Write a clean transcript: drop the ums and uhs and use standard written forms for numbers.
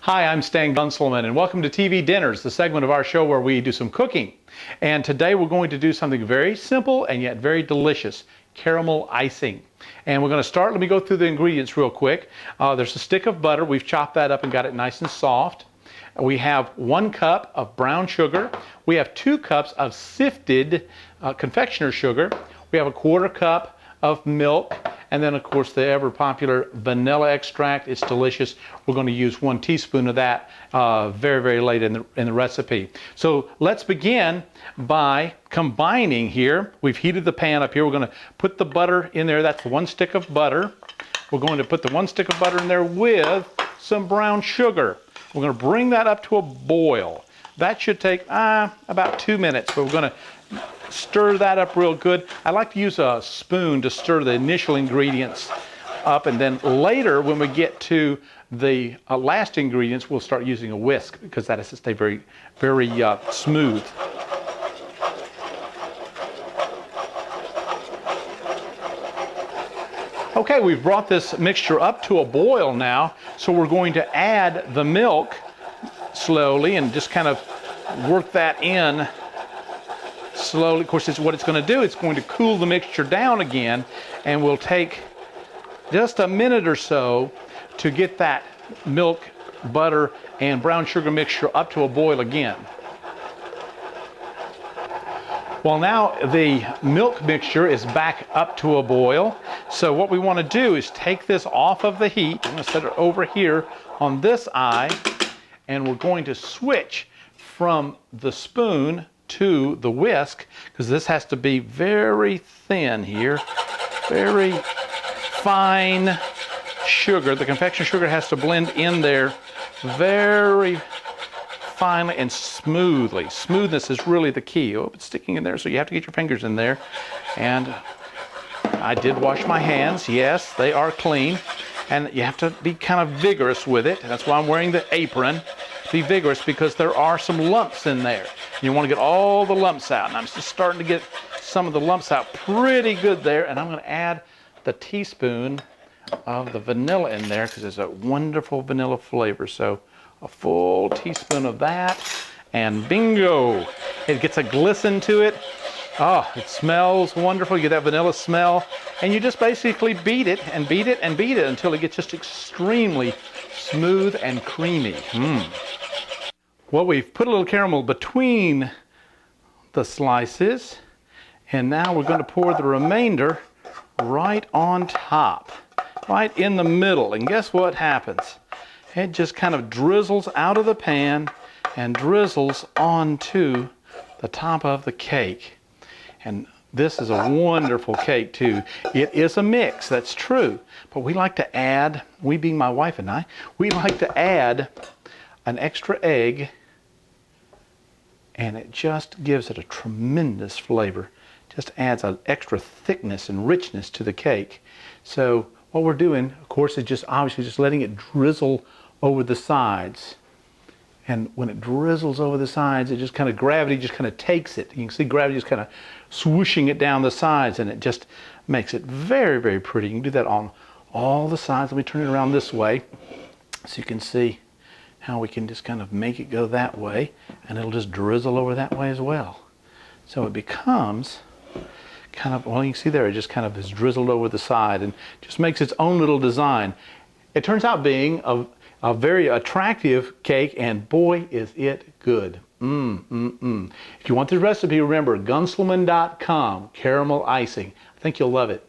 Hi, I'm Stan Gunselman, and welcome to TV Dinners, the segment of our show where we do some cooking. And today we're going to do something very simple and yet very delicious, caramel icing. And we're going to start, let me go through the ingredients real quick. There's a stick of butter. We've chopped that up and got it nice and soft. We have 1 cup of brown sugar. We have 2 cups of sifted confectioner sugar. We have a 1/4 cup of milk, and then of course the ever popular vanilla extract. It's delicious. We're going to use 1 teaspoon of that very late in the recipe. So let's begin by combining here. We've heated the pan up here. We're going to put the butter in there. That's 1 stick of butter. We're going to put the 1 stick of butter in there with some brown sugar. We're going to bring that up to a boil. That should take about 2 minutes, but we're going to stir that up real good. I like to use a spoon to stir the initial ingredients up, and then later when we get to the last ingredients, we'll start using a whisk because that has to stay very smooth. Okay, we've brought this mixture up to a boil now, so we're going to add the milk slowly and just kind of work that in slowly. Of course, what it's going to do, it's going to cool the mixture down again, and we'll take just a minute or so to get that milk, butter, and brown sugar mixture up to a boil again. Well, now the milk mixture is back up to a boil. So what we want to do is take this off of the heat. I'm going to set it over here on this eye, and we're going to switch from the spoon to the whisk, because this has to be very thin here, very fine sugar. The confection sugar has to blend in there very finely and smoothly. Smoothness is really the key. Oh, it's sticking in there, so you have to get your fingers in there. And I did wash my hands. Yes, they are clean. And you have to be kind of vigorous with it. That's why I'm wearing the apron. Be vigorous, because there are some lumps in there. You want to get all the lumps out. And I'm just starting to get some of the lumps out pretty good there. And I'm going to add the teaspoon of the vanilla in there, because it's a wonderful vanilla flavor. So a full teaspoon of that, and bingo! It gets a glisten to it. Oh, it smells wonderful. You get that vanilla smell, and you just basically beat it and beat it and beat it until it gets just extremely smooth and creamy. Well, we've put a little caramel between the slices, and now we're going to pour the remainder right on top, right in the middle. And guess what happens? It just kind of drizzles out of the pan and drizzles onto the top of the cake. And this is a wonderful cake too. It is a mix, that's true. But we like to add, we being my wife and I, we like to add an extra egg, and it just gives it a tremendous flavor. Just adds an extra thickness and richness to the cake. So what we're doing, of course, is just obviously just letting it drizzle over the sides. And when it drizzles over the sides, it just kind of, gravity just kind of takes it. You can see gravity just kind of swooshing it down the sides, and it just makes it very pretty. You can do that on all the sides. Let me turn it around this way so you can see how we can just kind of make it go that way, and it'll just drizzle over that way as well. So it becomes kind of, well, you can see there, it just kind of is drizzled over the side and just makes its own little design. It turns out being a very attractive cake, and boy is it good. If you want the recipe, remember gunselman.com, caramel icing. I think you'll love it.